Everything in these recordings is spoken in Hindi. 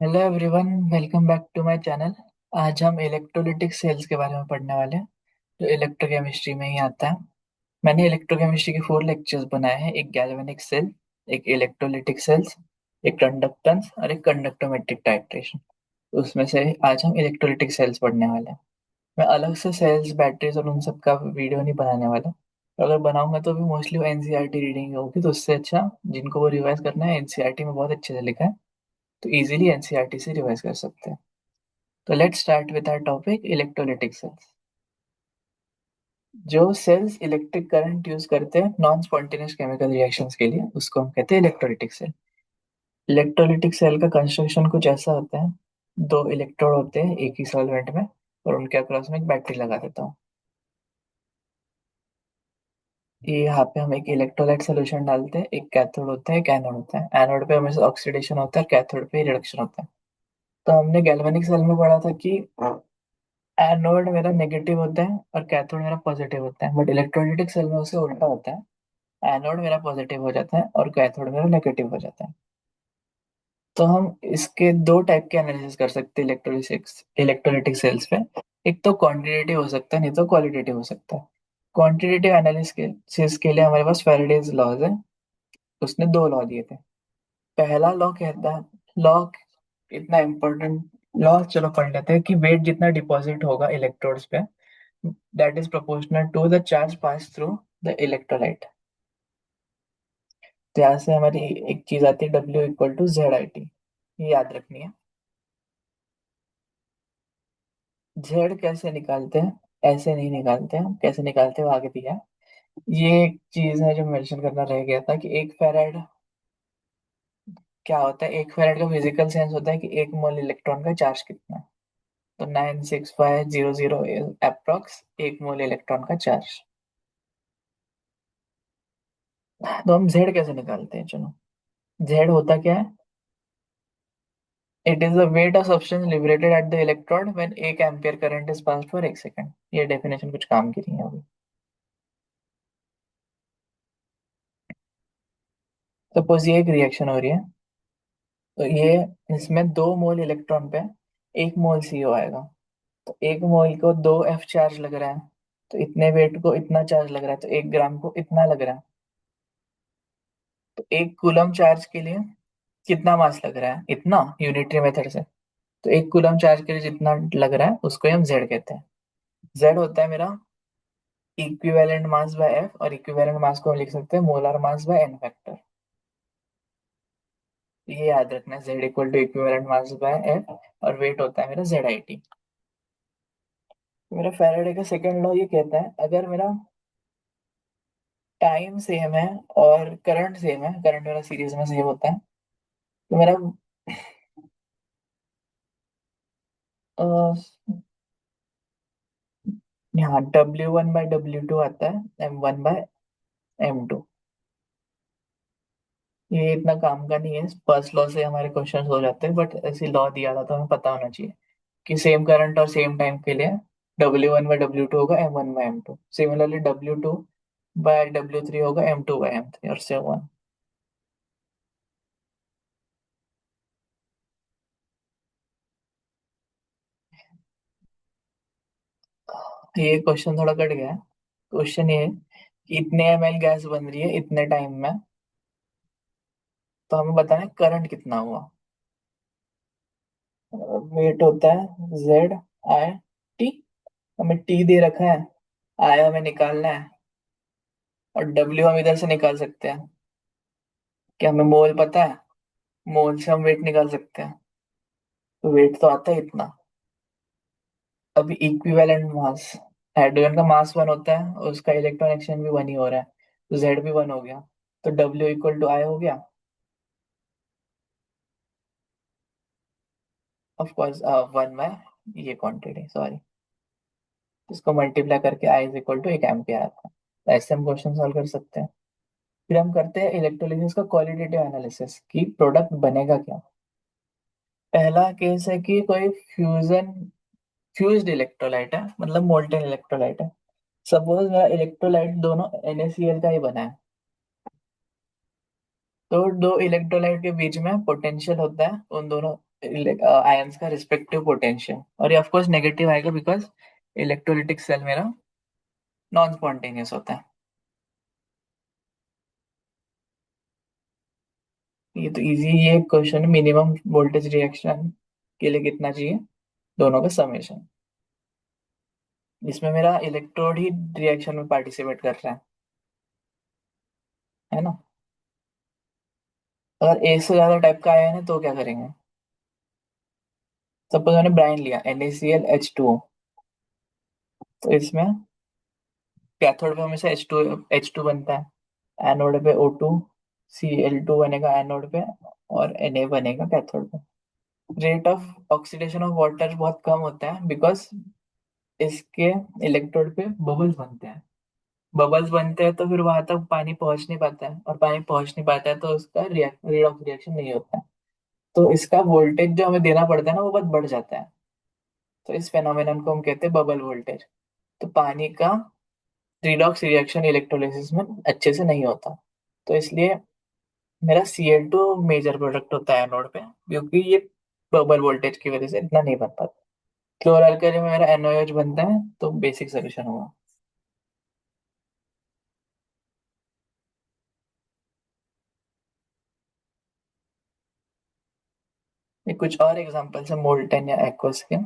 Hello everyone, welcome back to my channel. आज हम इलेक्ट्रोलिटिक सेल्स के बारे में पढ़ने वाले हैं, जो इलेक्ट्रोकेमिस्ट्री में ही आता है। मैंने इलेक्ट्रोकेमिस्ट्री के 4 लेक्चर्स बनाए हैं। एक गैल्वेनिक सेल, एक इलेक्ट्रोलिटिक सेल्स, एक कंडक्टेंस और एक कंडक्टोमेट्रिक टाइट्रेशन। उसमें से आज हम इलेक्ट्रोलिटिक सेल्स पढ़ने वाले हैं। मैं अलग से सेल्स, बैटरीज और उन सब का वीडियो नहीं बनाने वाला। तो अगर बनाऊंगा तो भी मोस्टली वो एनसीईआरटी रीडिंग होगी, तो उससे अच्छा जिनको वो रिवाइज करना है, एनसीईआरटी में बहुत अच्छे से लिखा है, तो इजीली एनसीईआरटी से रिवाइज कर सकते हैं। तो let's start with our topic electrolytic cells. जो सेल्स इलेक्ट्रिक करंट यूज करते हैं नॉन स्पॉन्टेनियस केमिकल रिएक्शंस के लिए, उसको हम कहते हैं इलेक्ट्रोलिटिक सेल। इलेक्ट्रोलिटिक सेल का कंस्ट्रक्शन कुछ ऐसा होता है। दो इलेक्ट्रोड होते हैं एक ही सॉल्वेंट में, और उनके अक्रॉस में एक बैटरी लगा देता हूँ। ये यहाँ पे हम एक इलेक्ट्रोलाइट सोल्यूशन डालते हैं। एक कैथोड होता है, एक एनोड होता है। एनोड पे हमेशा ऑक्सीडेशन होता है, कैथोड पे रिडक्शन होता है। तो हमने गैल्वेनिक सेल में पढ़ा था कि एनोड मेरा नेगेटिव होता है और कैथोड मेरा पॉजिटिव होता है, बट इलेक्ट्रोलिटिक सेल में उसे उल्टा होता है। एनोड मेरा पॉजिटिव हो जाता है और कैथोड मेरा नेगेटिव हो जाता है। तो हम इसके दो टाइप के एनालिसिस कर सकते हैं इलेक्ट्रोलिटिक सेल्स पे। एक तो क्वांटिटेटिव हो सकता है, नहीं तो क्वालिटेटिव हो सकता है। क्वांटिटेटिव एनालिसिस के लिए हमारे पास फैराडेज लॉज है। उसने दो लॉ दिए थे। पहला लॉ कहता है, लॉ इतना इम्पोर्टेंट लॉ, चलो पढ़ लेते हैं कि वेट जितना डिपॉजिट होगा इलेक्ट्रोड्स पे, that is proportional to the charge passed through the electrolyte। तो यहाँ से हमारी एक चीज आती है, W equal to Z I T. ये याद रखनी है। जेड कैसे निकालते हैं? ऐसे नहीं निकालते हैं। कैसे निकालते हैं वो आगे दिया है। ये एक चीज है जो मेंशन करना रह गया था कि एक फेराड क्या होता है। एक फेराड का फिजिकल सेंस होता है कि एक मोल इलेक्ट्रॉन का चार्ज कितना है। तो 96500 अप्रोक्स एक मोल इलेक्ट्रॉन का चार्ज। तो हम जेड कैसे निकालते हैं? चलो, जेड होता क्या है? It is the weight of substance liberated at the electrode when 1 ampere current is passed for 1 second। ये डेफिनेशन कुछ काम की नहीं है अभी। सपोज ये एक रिएक्शन हो रही है, तो ये इसमें 2 मोल इलेक्ट्रॉन पे 1 मोल CO आएगा। तो 1 मोल को 2 F चार्ज लग रहा है, तो इतने वेट को इतना चार्ज लग रहा है, तो 1 ग्राम को इतना लग रहा है। तो 1 कूलम चार्ज के लिए कितना मास लग रहा है? इतना, यूनिटरी मेथड से। तो 1 कूलम चार्ज के लिए जितना लग रहा है उसको ही हम जेड कहते हैं। जेड होता है मेरा इक्विवेलेंट मास बाय एफ, और इक्विवेलेंट मास को हम लिख सकते हैं molar mass by N factor. ये याद रखना है, Z equal to equivalent mass by F, और वेट होता है मेरा जेड आई टी। मेरा फैराडे का सेकंड लॉ ये कहता है, अगर मेरा टाइम सेम है और करंट सेम है, करंट मेरा सीरीज में सेम होता है, तो मेरा अ, यहाँ W1/W2 आता है M1/M2। ये इतना काम का नहीं है, फर्स्ट लॉ से हमारे क्वेश्चंस हो जाते हैं, बट ऐसी लॉ दिया था तो हमें पता होना चाहिए कि सेम करंट और सेम टाइम के लिए W1/W2 होगा M1/M2। सिमिलरली W2/W3 होगा M2/M3, और से वन। ये क्वेश्चन थोड़ा कट गया है। क्वेश्चन ये है कि इतने ml गैस बन रही है इतने टाइम में, तो हमें बताना है करंट कितना हुआ। वेट होता है ZI T। हमें T दे रखा है, I हमें निकालना है, और W हम इधर से निकाल सकते हैं। क्या हमें मोल पता है? मोल से हम वेट निकाल सकते हैं। तो वेट तो आता है इतना। अभी इक्विवेलेंट मास, हाइड्रोजन का मास 1 होता है और उसका इलेक्ट्रॉन एक्सचेंज भी 1 ही हो रहा है, तो जेड भी 1 हो गया। तो डब्ल्यू इक्वल टू आई हो गया। ऑफ कोर्स 1 बाय ये क्वांटिटी, सॉरी, इसको मल्टीप्लाई करके I is equal to 1 ampere आता है। तो ऐसे हम क्वेश्चन सॉल्व कर सकते हैं। फिर हम करते हैं इलेक्ट्रोलिसिस का क्वालिटेटिव एनालिसिस, कि प्रोडक्ट बनेगा क्या। पहला केस है कि कोई फ्यूज्ड इलेक्ट्रोलाइट है, मतलब मोल्टेन इलेक्ट्रोलाइट है। सपोज मेरा इलेक्ट्रोलाइट दोनों NaCl का ही बना है। तो दो इलेक्ट्रोलाइट के बीच में पोटेंशियल होता है उन दोनों आयंस का रिस्पेक्टिव पोटेंशियल, और ये ऑफ कोर्स नेगेटिव आएगा बिकॉज इलेक्ट्रोलिटिक सेल मेरा नॉन स्पॉन्टेनियस होता है। ये तो इजी, ये क्वेश्चन मिनिमम वोल्टेज रिएक्शन के लिए कितना चाहिए, दोनों का समेशन। इसमें मेरा इलेक्ट्रोड ही रिएक्शन में पार्टिसिपेट कर रहा है ना। अगर एक से ज्यादा टाइप का आयन है तो क्या करेंगे। सपोज मैंने ब्राइन लिया NaCl H2O, तो इसमें कैथोड पे हमेशा H2 बनता है, एनोड पे O2Cl2 बनेगा एनोड पे, और Na बनेगा कैथोड पे। Rate of oxidation of water बहुत कम होता है बिकॉज इसके इलेक्ट्रोड पे बबल्स बनते हैं। बबल्स बनते हैं तो फिर वहां तक पानी पहुंच नहीं पाता है, और पानी पहुंच नहीं पाता है तो उसका रेट ऑफ रिएक्शन नहीं होता है। तो इसका वोल्टेज जो हमें देना पड़ता है ना वो बहुत बढ़ जाता है। तो इस फेनोमेनन को हम कहते हैं बबल वोल्टेज। तो पानी का रिडॉक्स रिएक्शन इलेक्ट्रोलिसिस में अच्छे से नहीं होता। तो इसलिए मेरा Cl2 मेजर प्रोडक्ट होता है एनोड पे, क्योंकि ये बबल वोल्टेज की वजह से इतना नहीं बन पाता। क्लोरल्कली में मेरा NaOH बनता है, तो बेसिक सोल्यूशन होगा। ये कुछ और एग्जांपल्स है मोल्टेन या एक्वस के।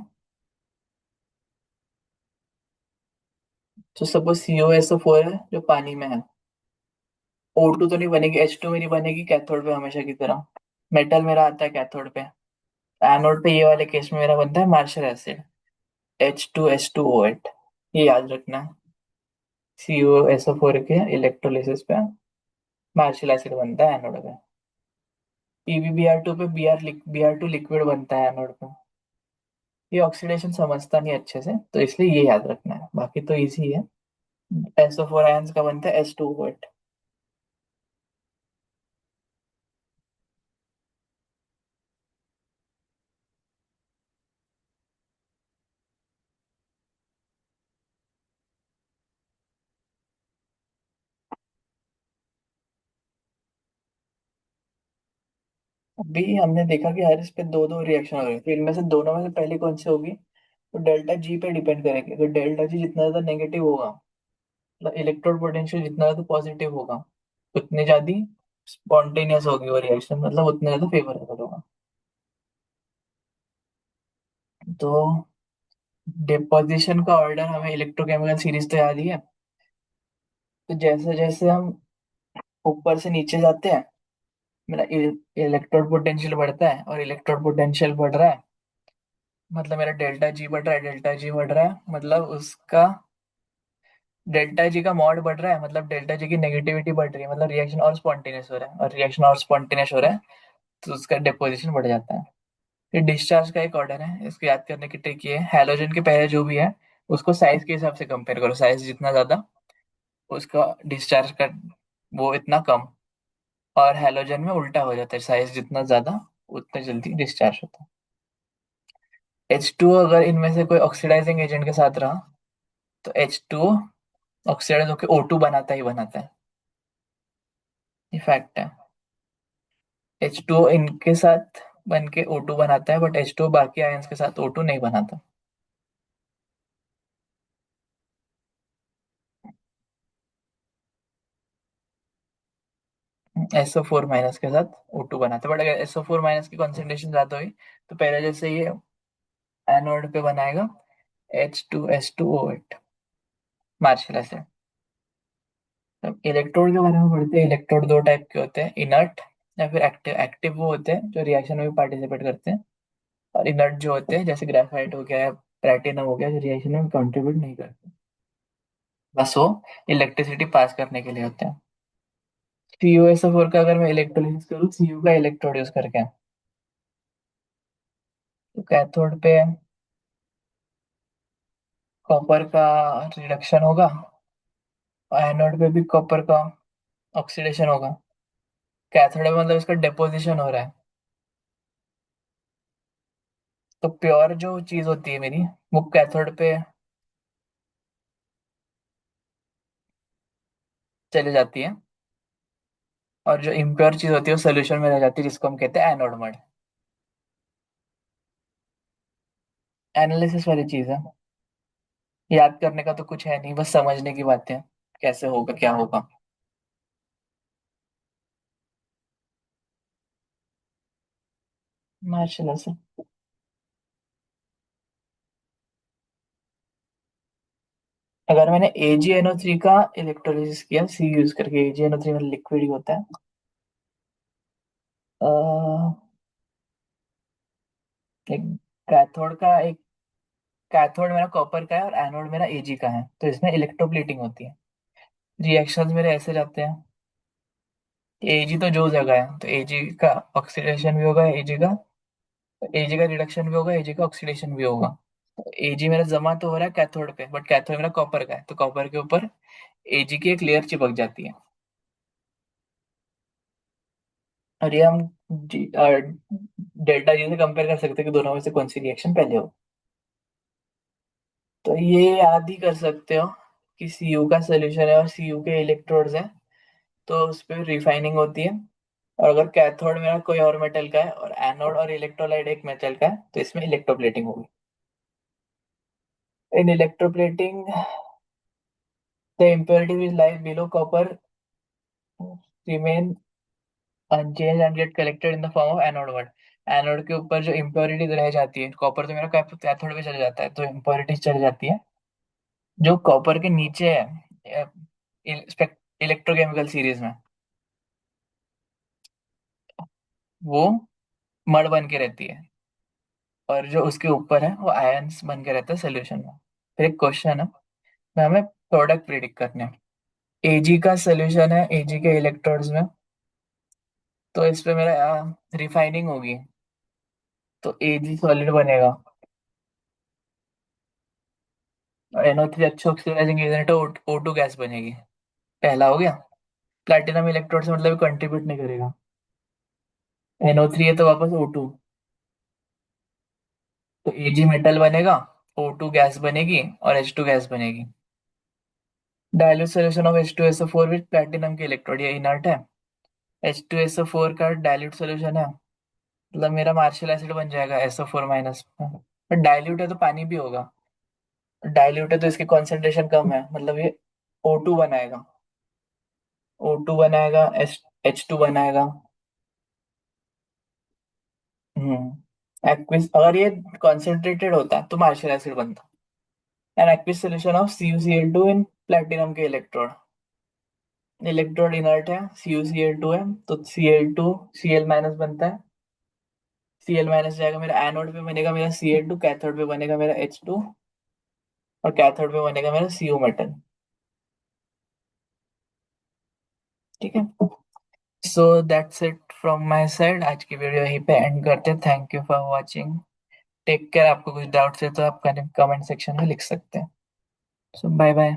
तो सपोज COSO4 है जो पानी में है, O2 तो नहीं बनेगी, H2 में नहीं बनेगी कैथोड पे हमेशा की तरह। मेटल मेरा आता है कैथोड पे। एनोड पे ये वाले केस में मेरा बनता है मार्शल एसिड, H2H2O8। ये याद रखना है। COSO4 के इलेक्ट्रोलिसिस पे मार्शल एसिड बनता है एनोड पे। PbBr2 पे Br2 लिक्विड बनता है एनोड पे। ये ऑक्सीडेशन समझता नहीं अच्छे से, तो इसलिए ये याद रखना है, बाकी तो इजी है। SO4 आयंस का बनता है H2O8। अभी हमने देखा कि हर इस पे दो दो रिएक्शन हो रही है, तो इनमें से दोनों में से पहली कौन सी होगी, तो डेल्टा जी पे डिपेंड करेगी। अगर डेल्टा जी जितना ज्यादा नेगेटिव होगा, मतलब इलेक्ट्रोड पोटेंशियल जितना ज्यादा पॉजिटिव होगा, उतनी ज्यादा स्पॉन्टेनियस होगी वो रिएक्शन, मतलब उतना ज्यादा फेवरेबल होगा। तो डिपोजिशन का ऑर्डर हमें इलेक्ट्रोकेमिकल सीरीज तो याद ही है। तो जैसे जैसे हम ऊपर से नीचे जाते हैं, मेरा इलेक्ट्रोड पोटेंशियल बढ़ता है, और इलेक्ट्रोड पोटेंशियल बढ़ रहा है मतलब मेरा डेल्टा जी बढ़ रहा है, डेल्टा जी बढ़ रहा है मतलब उसका डेल्टा जी का मॉड बढ़ रहा है, मतलब डेल्टा जी की नेगेटिविटी बढ़ रही है, मतलब रिएक्शन और स्पॉन्टेनियस हो रहा है, और रिएक्शन और स्पॉन्टेनियस हो रहा है तो उसका डिपोजिशन बढ़ जाता है। फिर डिस्चार्ज का एक ऑर्डर है, इसको याद करने की ट्रिक ये है, हैलोजन के पहले जो भी है उसको साइज के हिसाब से कंपेयर करो, साइज जितना ज्यादा उसका डिस्चार्ज का वो इतना कम। और हैलोजन में उल्टा हो जाता है, साइज जितना ज्यादा उतना जल्दी डिस्चार्ज होता है। H2O अगर इनमें से कोई ऑक्सीडाइजिंग एजेंट के साथ रहा, तो H2O ऑक्सीडाइज होकर O2 बनाता ही बनाता है। ये फैक्ट है। H2O इनके साथ बन के O2 बनाता है, बट H2O बाकी आयंस के साथ O2 नहीं बनाता। SO4 माइनस के साथ O2 बनाता है, बट अगर SO4 माइनस की कॉन्सेंट्रेशन ज्यादा हुई तो पहले जैसे ये एनोड पे बनाएगा H2H2O8 मार्शल एसिड। अब इलेक्ट्रोड के बारे में पढ़ते हैं। इलेक्ट्रोड दो टाइप के होते हैं, इनर्ट या फिर एक्टिव। एक्टिव वो होते हैं जो रिएक्शन में भी पार्टिसिपेट करते हैं, और इनर्ट जो होते हैं जैसे ग्रेफाइट हो गया, प्लेटिनम हो गया, जो रिएक्शन में कंट्रीब्यूट नहीं करते, बस वो इलेक्ट्रिसिटी पास करने के लिए होते हैं। CuSO4 का अगर मैं इलेक्ट्रोलिसिस करूँ Cu का इलेक्ट्रोड यूज करके, तो कैथोड पे कॉपर का रिडक्शन होगा, और एनोड पे भी कॉपर का ऑक्सीडेशन होगा। कैथोड में मतलब इसका डेपोजिशन हो रहा है। तो प्योर जो चीज होती है मेरी, वो कैथोड पे चले जाती है, और जो इम्प्योर चीज होती है वो सोल्यूशन में रह जाती है, जिसको हम कहते हैं एनोड मड। एनालिसिस वाली चीज है। याद करने का तो कुछ है नहीं, बस समझने की बातें हैं, कैसे होगा क्या होगा। माशाल्लाह से। अगर मैंने AgNO3 का इलेक्ट्रोलिसिस किया सी यूज करके, AgNO3 में लिक्विड ही होता है। अ, एक कैथोड का एक कैथोड मेरा कॉपर का है और एनोड मेरा Ag का है, तो इसमें इलेक्ट्रोप्लेटिंग होती है। रिएक्शंस मेरे ऐसे जाते हैं। Ag तो जो जगह है, तो Ag का ऑक्सीडेशन भी होगा Ag का, Ag का रिडक्शन भी होगा, Ag का ऑक्सीडेशन भी होगा। Ag मेरा जमा तो हो रहा है कैथोड पे, बट कैथोड मेरा कॉपर का है, तो कॉपर के ऊपर Ag की एक लेयर चिपक जाती है। और ये हम डेल्टा जी से कंपेयर कर सकते हैं कि दोनों में से कौन सी रिएक्शन पहले हो। तो ये याद ही कर सकते हो कि Cu का सोल्यूशन है और Cu के इलेक्ट्रोड्स हैं, तो उस पर रिफाइनिंग होती है। और अगर कैथोड मेरा कोई और मेटल का है और एनोड और इलेक्ट्रोलाइट एक मेटल का है, तो इसमें इलेक्ट्रोप्लेटिंग होगी। In electroplating the impurity which lies below copper remain unchanged and get collected in the form of anode word। Anode के ऊपर जो इम्प्योरिटीज रह जाती है, कॉपर तो मेरा कैथोड पे चले जाता है, तो इम्प्योरिटीज चली जाती है जो कॉपर के नीचे है इलेक्ट्रोकेमिकल सीरीज में, वो मड़ बन के रहती है। और जो उसके ऊपर है वो आयंस बन के रहता है सोल्यूशन में। फिर एक क्वेश्चन है, हमें प्रोडक्ट प्रिडिक्ट करने हैं। Ag का सोल्यूशन है Ag के इलेक्ट्रोड्स में, तो इस पे मेरा रिफाइनिंग होगी, तो Ag सॉलिड बनेगा। और NO3 अच्छे ऑक्सीडाइजिंग एजेंट है, O2 गैस बनेगी। पहला हो गया। प्लैटिनम इलेक्ट्रोड से मतलब कंट्रीब्यूट नहीं करेगा। NO3 है तो वापस O2, तो Ag मेटल बनेगा, O2 गैस बनेगी और H2 गैस बनेगी। Dilute solution of H2SO4 with platinum के इलेक्ट्रोड, ये इनर्ट है। H2SO4 का डाइल्यूट सोल्यूशन है, मतलब मेरा मार्शल एसिड बन जाएगा SO4 माइनस। पर डाइल्यूट है तो पानी भी होगा, डाइल्यूट है तो इसकी कॉन्सेंट्रेशन कम है, मतलब ये O2 बनाएगा, O2 बनाएगा, H2 बनाएगा। एक्विस अगर ये कॉन्सेंट्रेटेड होता तो मार्शल एसिड बनता। An aqueous solution of CuCl2 in platinum के इलेक्ट्रोड, इलेक्ट्रोड इनर्ट है, CuCl2 है, तो Cl2 Cl माइनस बनता है। Cl माइनस जाएगा मेरा एनोड पे, बनेगा मेरा Cl2, कैथोड पे बनेगा मेरा H2, और कैथोड पे बनेगा मेरा Cu मेटल। ठीक है। So that's it from my side, आज की वीडियो यहीं पे एंड करते हैं। Thank you for watching. Take care. आपको कुछ डाउट्स है तो आप कमेंट सेक्शन में लिख सकते हैं। सो बाय बाय।